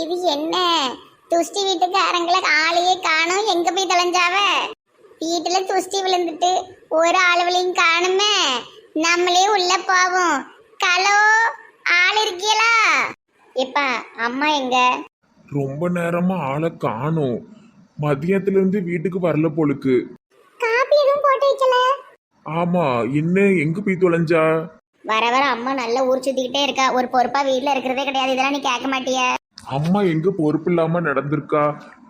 இது என்ன துஷ்டி வீட்டுக்காரங்கள ஆளையே காணும், எங்க போய் தொலைஞ்சாவ? வீட்டுல துஷ்டி விழுந்துட்டு ஒரு ஆளுவளையும் காணுமே. நம்மளே உள்ள போவோம். கலோ, ஆள் இருக்கீங்களா? இப்ப அம்மா எங்க? ரொம்ப நேரமா ஆளை காணோம். மதியத்துல இருந்து வீட்டுக்கு வரல போலுக்கு. காப்பி எதுவும் போட்டு வைக்கல? ஆமா, என்ன எங்க போய் தொலைஞ்சா? வர வர அம்மா நல்லா ஊர் சுத்திக்கிட்டே இருக்கா. ஒரு பொறுப்பா வீட்டுல இருக்கிறதே கிடையாது. இதெல்லாம் நீ கேட்க மாட்டிய? அம்மா எங்க பொறுப்பு இல்லாம நடந்திருக்கா?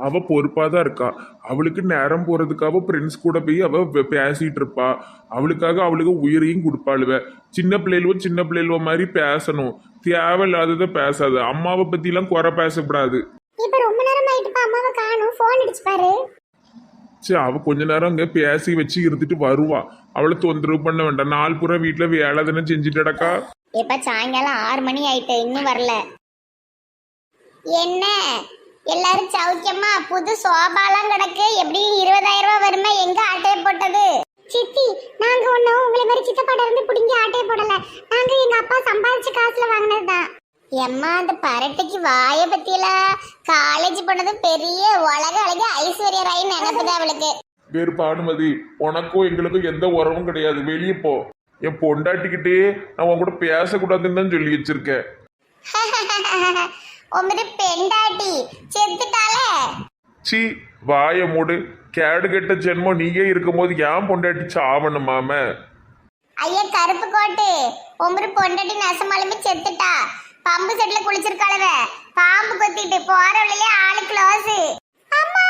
அவ பொறுப்பா தான் இருக்கா. அவளுக்கு நேரம் போறதுக்காக ஃப்ரெண்ட்ஸ் கூட போய் அவ பேசிட்டு இருப்பா. அவளுக்காக அவளுக்கு உயிரையும் கொடுப்பாளுவ. சின்ன பிள்ளைகளுவோ மாதிரி பேசணும். தேவையில்லாததை பேசாது. அம்மாவை பத்தி எல்லாம் குறை பேசக்கூடாது. இப்ப ரொம்ப நேரம் ஆயிட்டு அம்மாவை காணும். போன் அடிச்சு பாரு. சரி, அவ கொஞ்ச நேரம் அங்க பேசி வச்சு இருந்துட்டு வருவா. அவளை தொந்தரவு பண்ண வேண்டாம். நாள் பூரா வீட்டுல வேலை தானே செஞ்சுட்டடக்கா. இப்ப சாயங்காலம் 6 மணி ஆயிட்டு, இன்னும் வரல. என்ன எல்லாரும் சௌக்கியமா? புது சோபாலாம் கிடக்கு. எப்படி 20,000 ரூபாய் வருமா? எங்க ஆட்டையை போட்டது? சித்தி, நாங்க ஒண்ணும் உங்களை மாதிரி சித்தப்பாட்ட இருந்து பிடிங்கி ஆட்டையை போடல. நாங்க எங்க அப்பா சம்பாதிச்ச காசுல வாங்கினதுதான். எம்மா, அந்த பரட்டைக்கு வாய பத்தியில காலேஜ் பண்ணதும் பெரிய உலக அழகி ஐஸ்வர்யா ராய் நினைப்புதான் அவளுக்கு. வேறு பானுமதி, உனக்கும் எங்களுக்கும் எந்த உறவும் கிடையாது. வெளியே போ. என் பொண்டாட்டிக்கிட்டே நான் உன் கூட பேசக்கூடாதுன்னு தான் சொல்லி வச்சிருக்கேன். உமது பெண்டாட்டி செத்துட்டாலே. சி, வாய மூடு. கேடு கெட்ட ஜென்மம் நீயே இருக்கும் போது ஏன் பொண்டாட்டி சாவணுமாம? ஐயா கருப்பு கோட்டு, உமது பொண்டாட்டி நெசமாலுமே செத்துட்டா. பம்பு செட்ல குளிச்சிருக்காளவ. பாம்பு கொத்திட்டு போற வழியிலே ஆளு க்ளோஸ். அம்மா,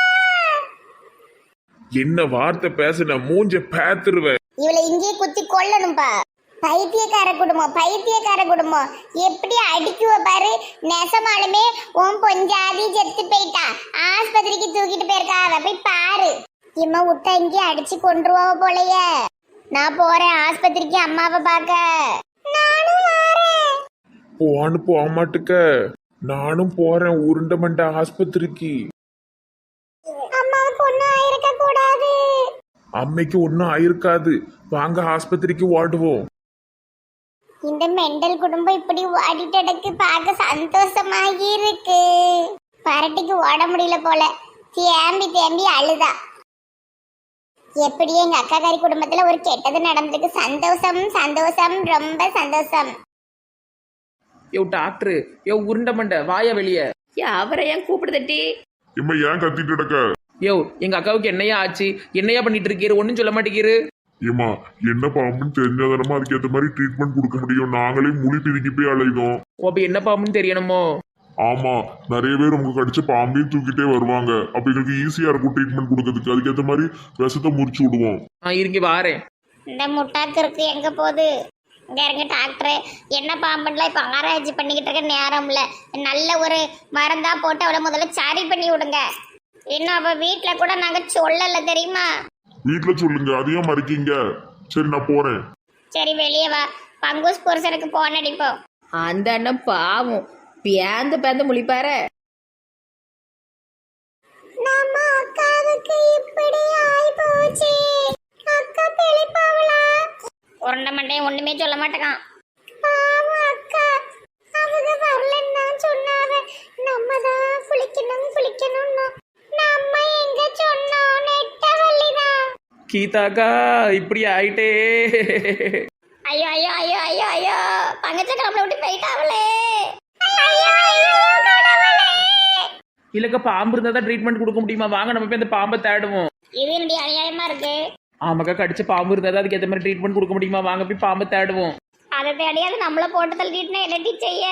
என்ன வார்த்தை பேசுன? மூஞ்ச பேத்துருவேன். இவளை இங்கேயே குத்தி கொல்லணும்பா. பைத்தியக்கார குடும்பம் எப்படி அடிக்குவ பாரு. நெசமாலுமே உன் பொஞ்சாதி செத்து போயிட்டா. ஆஸ்பத்திரிக்கு தூக்கிட்டு போயிருக்கா. அவ போய் பாரு. இம்மா விட்டா இங்கே அடிச்சு கொண்டுருவா போலயே. நான் போறேன் ஆஸ்பத்திரிக்கு அம்மாவை பார்க்க. நானும் வரேன். போன்னு போக மாட்டுக்க. நானும் போறேன் உருண்டை மண்ட ஆஸ்பத்திரிக்கு. அம்மாவுக்கு ஒன்னும் ஆயிருக்க கூடாது. அம்மைக்கு ஒன்னும் ஆயிருக்காது. வாங்க ஆஸ்பத்திரிக்கு ஓடுவோம். இந்த மெண்டல் குடும்பம் இப்படி ஓடிட்டடக்கு பார்க்க சந்தோஷமா இருக்கு. பரட்டிக்கு ஓட முடியல போல. தேம்பி அழுதா. எப்படி எங்க அக்காக்காரி குடும்பத்துல ஒரு கெட்டது நடந்திருக்கு. சந்தோஷம் ரொம்ப சந்தோஷம். யோ டாக்டர், யோ உருண்டை மண்டை வாயா வெளியே. அவரை ஏன் கூப்பிடுதட்டி? இம்மா ஏன் கத்திட்டு கிடக்க? யோ, எங்க அக்காவுக்கு என்னையா ஆச்சு? என்னையா பண்ணிட்டு இருக்கீரு? ஒன்னும் சொல்ல மாட்டேங்கிறீரு. ஏமா, என்ன பாம்புன்னு தெரிஞ்சாதானமா அதுக்கேற்ற மாதிரி ட்ரீட்மெண்ட் கொடுக்க முடியும். நாங்களே முழி பிதுக்கி போய் அலைதோம். ஓ, அப்ப என்ன பாம்புன்னு தெரியணுமோ? ஆமா, நிறைய பேர் உங்களுக்கு கடிச்ச பாம்பையும் தூக்கிட்டே வருவாங்க. அப்ப எங்களுக்கு ஈஸியா இருக்கும் ட்ரீட்மெண்ட் கொடுக்கறதுக்கு. அதுக்கேற்ற மாதிரி விஷத்தை முறிச்சு விடுவோம். இருங்க வாரேன். இந்த முட்டாக்கு இருக்கு எங்க போகுது? இங்க இருங்க டாக்டர். என்ன பாம்புலாம் இப்ப ஆராய்ச்சி பண்ணிக்கிட்டு இருக்க நேரம் இல்ல. நல்ல ஒரு மருந்தா போட்டு அவளை முதல்ல சரி பண்ணி விடுங்க. இன்னும் அவ வீட்டுல கூட நாங்க சொல்லல தெரியுமா? வீட்டுல சொல்லுங்க, அதையும் மறைக்கீங்க. சரி, நான் போறேன். சரி, வெளியே வா. பங்கூஸ் புருஷனுக்கு போன் அடிப்போம். அந்த அண்ணன் பாவம் பேந்து முழிப்பாரு. நம்ம அக்காவுக்கு இப்படி ஆயி போச்சு. அக்கா பிழைப்பாவளா? உருண்டை மண்டை ஒண்ணுமே சொல்ல மாட்டேங்கான். பாவம் அக்கா, அவங்க வரலன்னு தான் சொன்னாவ. நம்ம தான் குளிக்கணும். நம்ம எங்க சொன்னோம்? நெட்ட வள்ளிதான். கீதாக்கா இப்படி ஆயிட்டே. ஐயோ பங்கச்ச கிளம்பல விட்டு போயிட்டாவளே. இல்லக்கா, பாம்பு இருந்தா தான் ட்ரீட்மெண்ட் கொடுக்க முடியுமா? வாங்க நம்ம போய் அந்த பாம்பை தேடுவோம். இது என்னுடைய அநியாயமா இருக்கு. ஆமாக்கா, கடிச்ச பாம்பு இருந்தா தான் அதுக்கு ஏற்ற மாதிரி ட்ரீட்மெண்ட் கொடுக்க முடியுமா? வாங்க போய் பாம்பை தேடுவோம். அதை தேடியாவது நம்மள போட்டு தள்ளிட்டுனா என்னடி செய்ய?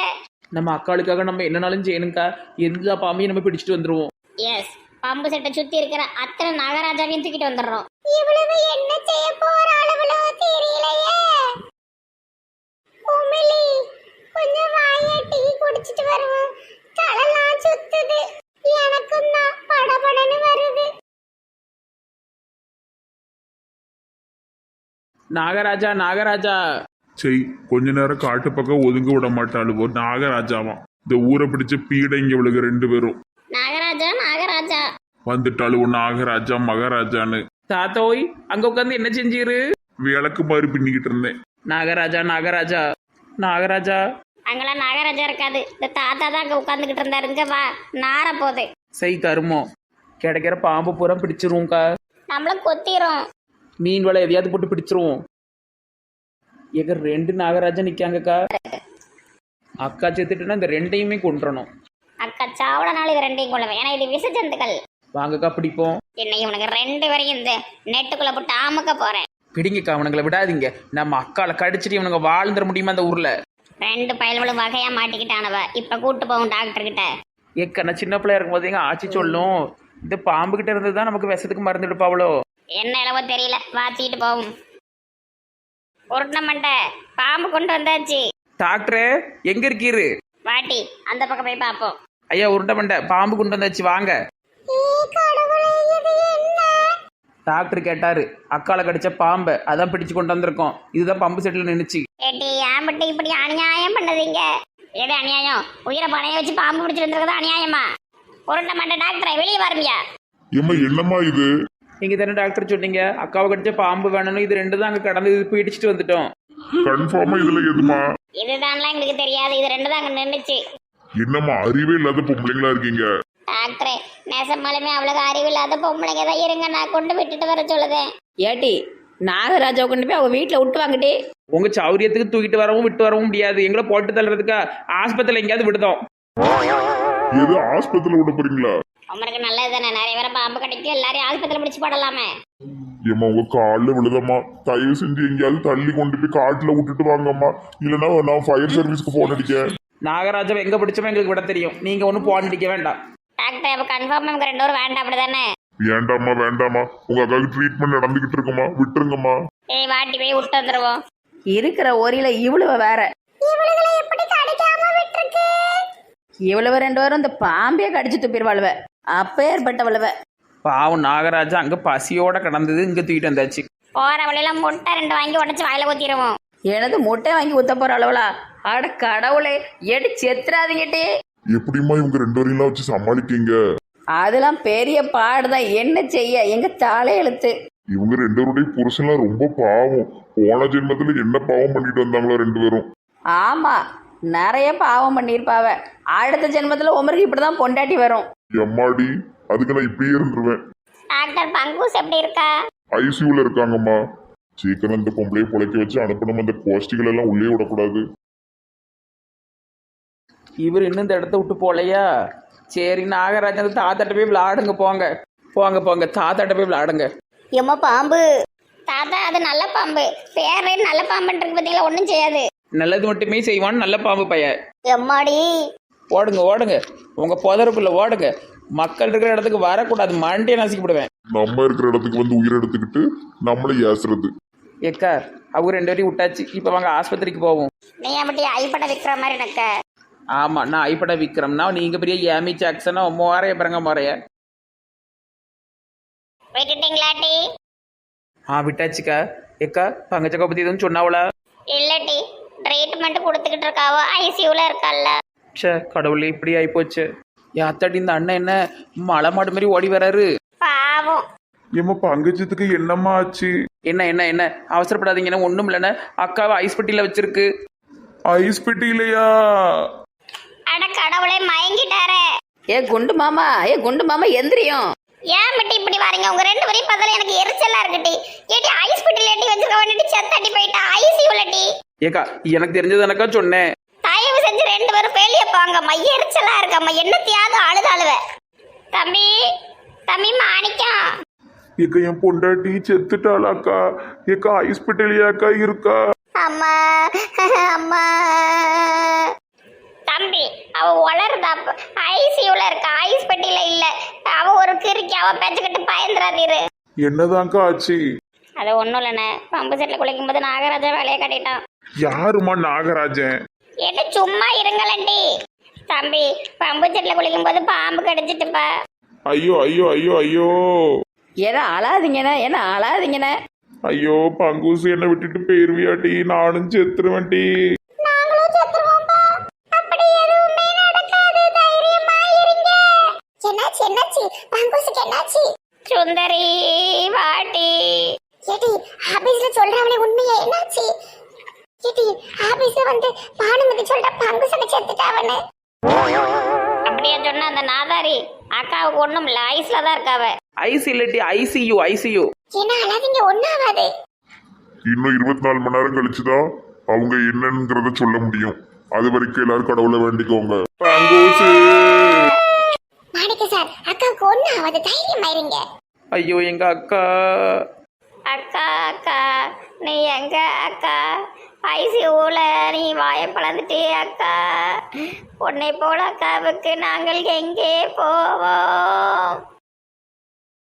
நம்ம அக்காளுக்காக நம்ம என்னனாலும் செய்யணுக்கா. எந்த பாம்பையும் நம்ம பிடிச்சிட்டு வந்துருவோம். எஸ், பம்பு செட்டை சுத்தி இருக்கிற அத்தனை நாகராஜாவையும் தூக்கிட்டு வந்துடுறோம். இவ்வளவு என்ன செய்ய போறாளவளோ தெரியலையே. உமிலி, கொஞ்சம் வாயை டீ குடிச்சிட்டு வருவோம். தலைலாம் சுத்துது. எனக்கும் தான் படபடன்னு வருது. நாகராஜா. சரி, கொஞ்ச நேரம் காட்டு பக்கம் ஒதுங்க விட மாட்டாளுவோ. நாகராஜாவான். இந்த ஊரை பிடிச்ச பீடைங்க இவளுக்கு 2 பேரும். நாகராஜா வந்துட்டாளுவோ. நாகராஜா மகாராஜான்னு. தாத்தோய், அங்க உட்காந்து என்ன செஞ்சீரு? விளக்கு மாதிரி பின்னிக்கிட்டு இருந்தேன். நாகராஜா. அங்கெல்லாம் நாகராஜா இருக்காது. இந்த தாத்தா தான் அங்க உட்காந்துக்கிட்டு இருந்தாரு. இங்க வா, நார போகுது. சரி தருமோ, கிடைக்கிற பாம்பு பூரா பிடிச்சிருவோம்க்கா. நம்மள கொத்திரும். மீன் வலை எதையாவது போட்டு பிடிச்சிருவோம். எங்க 2 நாகராஜா நிக்காங்கக்கா. அக்கா செத்துட்டுனா இந்த 2ஐயுமே கொண்டுறணும். அக்கா சாவடனால இது ரெண்டையும் கொள்ளுவேன். ஏன்னா இது விச ஜந்துக்கள். வாங்கக்கா பிடிப்போம். என்ன இவனுக்கு 2 வரையும் இந்த நெட்டுக்குள்ள போட்டு அமுக்க போறேன். பிடிங்கக்கா, அவனுங்களை விடாதீங்க. நம்ம அக்கால கடிச்சிட்டு இவனுங்க வாழ்ந்துட முடியுமா அந்த ஊர்ல? 2 பயல்களும் வகையா மாட்டிக்கிட்டானவ. இப்ப கூட்டு போவோம் டாக்டர் கிட்ட. ஏக்கா, நான் சின்ன பிள்ளையா இருக்கும்போது எங்க ஆச்சி சொல்லும், இந்த பாம்பு கிட்ட இருந்து தான் நமக்கு விஷத்துக்கு மருந்து எடுப்பாவளோ. என்ன அளவோ தெரியல, வாத்திட்டு போவோம். உருட்டமண்ட பாம்பு கொண்டு வந்தாச்சு. டாக்டரே எங்க இருக்கீரு? வாட்டி அந்த பக்கம் போய் பார்ப்போம். ஐயா உருண்டை மண்டை, பாம்பு கொண்டு வந்தாச்சு வாங்க. டாக்டர் கேட்டாரு, அக்கால கடிச்ச பாம்பை அதான் பிடிச்சு கொண்டு வந்திருக்கோம். இதுதான் பம்பு செட்டில் நின்னுச்சு. ஏட்டி ஏன் பட்டு இப்படி அநியாயம் பண்ணதீங்க? எது அநியாயம்? உயிரை பணைய வச்சு பாம்பு பிடிச்சிட்டு இருந்திருக்கதா அநியாயமா? உருட்ட மாட்ட டாக்டரை வெளியே வரம்பியா? ஏம்மா என்னம்மா இது? நீங்க தானே டாக்டர் சொன்னீங்க அக்காவை கடிச்ச பாம்பு வேணும்னு. இது 2 தான் அங்க கடந்து இது போய் இடிச்சிட்டு வந்துட்டோம். கன்ஃபார்மா இதுல எதுமா? இதுதான்லாம் எங்களுக்கு தெரியாது. இது 2 தான் அங்க நின்னுச்சு. என்னம்மா அறிவே இல்லாத பொம்பளைங்களா இருக்கீங்க? டாக்டரே நெசமாலுமே அவ்வளவு அறிவில்லாத பொம்பளைங்க தான். இருங்க, நான் கொண்டு விட்டுட்டு வர சொல்லுதேன். ஏட்டி நாகராஜாவை கொண்டு போய் அவங்க வீட்டில் விட்டு வாங்கிட்டே. உங்க சௌரியத்துக்கு தூக்கிட்டு வரவும் விட்டு வரவும் முடியாது. எங்களை போட்டு தள்ளுறதுக்கா ஆஸ்பத்திரியில் எங்கேயாவது விடுதோம். எது ஆஸ்பத்திரியில விட போறீங்களா? உங்களுக்கு நல்லது தானே, நிறைய பேரை பாம்பு கடிக்கும். எல்லாரையும் ஆஸ்பத்திரியில் பிடிச்சு போடலாமே. ஏம்மா உங்க காலில் விழுதம்மா, தயவு செஞ்சு எங்கேயாவது தள்ளி கொண்டு போய் காட்டுல விட்டுட்டு வாங்கம்மா. இல்லைன்னா நான் ஃபயர் சர்வீஸ்க்கு போன் அடிக்கேன். நாகராஜாவை எங்க பிடிச்சோமோ எங்களுக்கு விட தெரியும். நீங்க ஒன்றும் போன் அடிக்க வேண்டாம். டாக்டர் அப்ப கன்ஃபார்ம் நமக்கு 2 பேரும் வேண்டாம் அப்படிதானே? வேண்டாம்மா வேண்டாம்மா, உங்க அக்காவுக்கு ட்ரீட்மெண்ட் நடந்துகிட்டு இருக்குமா, விட்டுருங்கம்மா. ஏய் வாட்டி போய் விட்டு வந்துருவோம். இருக்கிற ஒரியில இவ்வளவு வேற. இவளுகளை எப்படி கடிக்காம விட்டுருக்கு? இவ்வளவு 2 பேரும் இந்த பாம்பே கடிச்சு துப்பிடுவாளுவ. அப்பேற்பட்டவளவ. பாவம் நாகராஜா அங்க பசியோட கடந்தது, இங்க தூக்கிட்டு வந்தாச்சு. போற வழியில முட்டை 2 வாங்கி உடச்சு வாயில ஊத்திடுவோம். எனது முட்டை வாங்கி ஊத்த போற அளவுலா? அட கடவுளே, எடி செத்துறாதீங்கட்டே. எப்படிம்மா இவங்க 2 வரையும் வச்சு சமாளிக்கீங்க? அதெல்லாம் பெரிய பாடுதான். என்ன செய்ய, எங்க தலையெழுத்து. இவங்க 2 பேருடைய புருஷன்லாம் ரொம்ப பாவம். போன ஜென்மத்துல என்ன பாவம் பண்ணிட்டு வந்தாங்களோ 2 பேரும். ஆமா, நிறைய பாவம் பண்ணியிருப்பாவ. அடுத்த ஜென்மத்துல உமருக்கு இப்படிதான் பொண்டாட்டி வரும். எம்மாடி, அதுக்கு நான் இப்படியே இருந்துருவேன். டாக்டர் பங்கூஸ் எப்படி இருக்கா? ஐசியூல இருக்காங்கம்மா. சீக்கிரம் இந்த பொம்பளையை புழைக்க வச்சு அனுப்பணும். அந்த கோஷ்டிகள் எல்லாம் உள்ளே விடக்கூடாது. இவர் இன்னும் இந்த இடத்த விட்டு போலையா? சரி நாகராஜா தாத்தாட்ட போய் விளையாடுங்க. போங்க போங்க போங்க, தாத்தாட்ட போய் விளையாடுங்க. எம்மா பாம்பு. தாத்தா அது நல்ல பாம்பு. பேரே நல்ல பாம்புன்றது பத்தியில ஒன்றும் செய்யாது. நல்லது மட்டுமே செய்வான் நல்ல பாம்பு பையன். எம்மாடி ஓடுங்க ஓடுங்க, உங்க புதருக்குள்ள ஓடுங்க. மக்கள் இருக்கிற இடத்துக்கு வரக்கூடாது, மண்டியை நசிக்கிவிடுவேன். நம்ம இருக்கிற இடத்துக்கு வந்து உயிர் எடுத்துக்கிட்டு நம்மளை ஏசுறது. ஏக்கா அவங்க 2 பேரையும் விட்டாச்சு. இப்போ வாங்க ஆஸ்பத்திரிக்கு போவோம். நீ அப்படி ஐப்பட விற்கிற மாதிரி எனக்கு. ஆமாம், நான் ஐப்பட விக்ரம்னா நீங்க பெரிய ஏமி ஜாக்சனா மோரைய பிறங்க மோரைய. விட்டுட்டீங்களாட்டி? விட்டாச்சுக்கா. ஏக்கா பங்கச்சக்கா பத்தி எதுவும் சொன்னாவளா? இல்லட்டி, ட்ரீட்மெண்ட் கொடுத்துக்கிட்டு இருக்காவோ. ஐசியூல இருக்கல்ல. சே கடவுளே, இப்படி ஆயிப்போச்சு. யாத்தாடி இந்த அண்ணன் என்ன மலை மாடு மாதிரி ஓடி வராரு? பாவம். ஏம்மா பங்கஜத்துக்கு என்னம்மா ஆச்சு? என்ன என்ன என்ன அவசரப்படாதீங்கன்னா ஒன்றும் இல்லைன்னா அக்காவை ஐஸ் பெட்டியில் வச்சிருக்கு. ஐஸ் பெட்டியிலையா? அட கடவுளே, மயங்கிட்டாரே. ஏ குண்டு மாமா, ஏ குண்டு மாமா எந்திரியும். ஏன் மட்டும் இப்படி வாரீங்க? உங்க 2 பேரையும் பார்த்தாலும் எனக்கு எரிச்சலா இருக்குட்டி. ஏட்டி ஐஸ் பெட்டில ஏட்டி வச்சிருக்க வேண்டிட்டு செத்தாட்டி போயிட்டா. ஐசியூலட்டி. ஏக்கா எனக்கு தெரிஞ்சதானக்கா சொன்னேன். தயவு செஞ்சு 2 பேரும் வெளியே போங்கம்மா. எரிச்சலா இருக்கம்மா. என்னத்தையாவது அழுதாளுவ. தம்பி தம்பி மாணிக்கம். ஏக்கா என் பொண்டாட்டி செத்துட்டாளாக்கா. ஏக்கா ஐஸ் பெட்டிலையாக்கா இருக்கா? அம்மா அம்மா. தம்பி அவ வளருதா? ஐசியூல இருக்கா, ஐஸ் பெட்டியில இல்ல. அவ ஒரு கிறுக்கி. அவ பேச்சுக்கிட்டு பயந்துராதீரு. என்னதான்க்கா ஆச்சு? அது ஒண்ணும் இல்லைண்ணே, பம்பு செட்டில் குளிக்கும் போது நாகராஜா வேலையை கட்டிட்டான். யாருமா நாகராஜன்? ஏட்டு சும்மா இருங்களண்டி. தம்பி பம்பு செட்டில் குளிக்கும் போது பாம்பு கடிச்சிட்டுப்பா. ஐயோ ஐயோ ஐயோ ஐயோ. ஏன்னா அழாதீங்கண்ணே, என்ன அழாதீங்கண்ணே. ஐயோ பங்கூசு என்ன விட்டுட்டு போயிருவியாட்டி? நானும் செத்துருவேன்டி. நாங்களும் செத்துருவோம்பா. அப்படி எதுவுமே நடக்காது, தைரியமா இருங்க. என்னாச்சு என்னாச்சு? பங்கூசுக்கு என்னாச்சு? சுந்தரி வாட்டி. ஏடி ஆபீஸ்ல சொல்றவளே உண்மையே? என்னாச்சு? ஏடி ஆபீஸ்ல வந்து பானு என்னது சொல்ற பங்கு சண்டை செத்துட்டாவன்னு. அப்படியே சொன்ன அந்த நாதாரி அக்காவுக்கு ஒண்ணும் இல்ல, ஐஸ்ல தான் இருக்காவ. ஐசி இல்லட்டி ஐசியூ ஐசியூ. ஏன்னா அழாதீங்க, ஒன்னும் ஆகாது. இன்னும் 24 மணி நேரம் கழிச்சுதான் அவங்க என்னங்கிறத சொல்ல முடியும். அது வரைக்கும் எல்லாரும் கடவுளை வேண்டிக்கோங்க. பங்கூசு. மாணிக்க சார், அக்காவுக்கு ஒன்னும் ஆகாது, தைரியமா இருங்க. ஐயோ எங்க அக்கா. அக்கா அக்கா நீ எங்க அக்கா? ஐசியூல நீ வாயை பழந்துட்டே அக்கா. உன்னை போல அக்காவுக்கு நாங்கள் எங்கே போவோம்?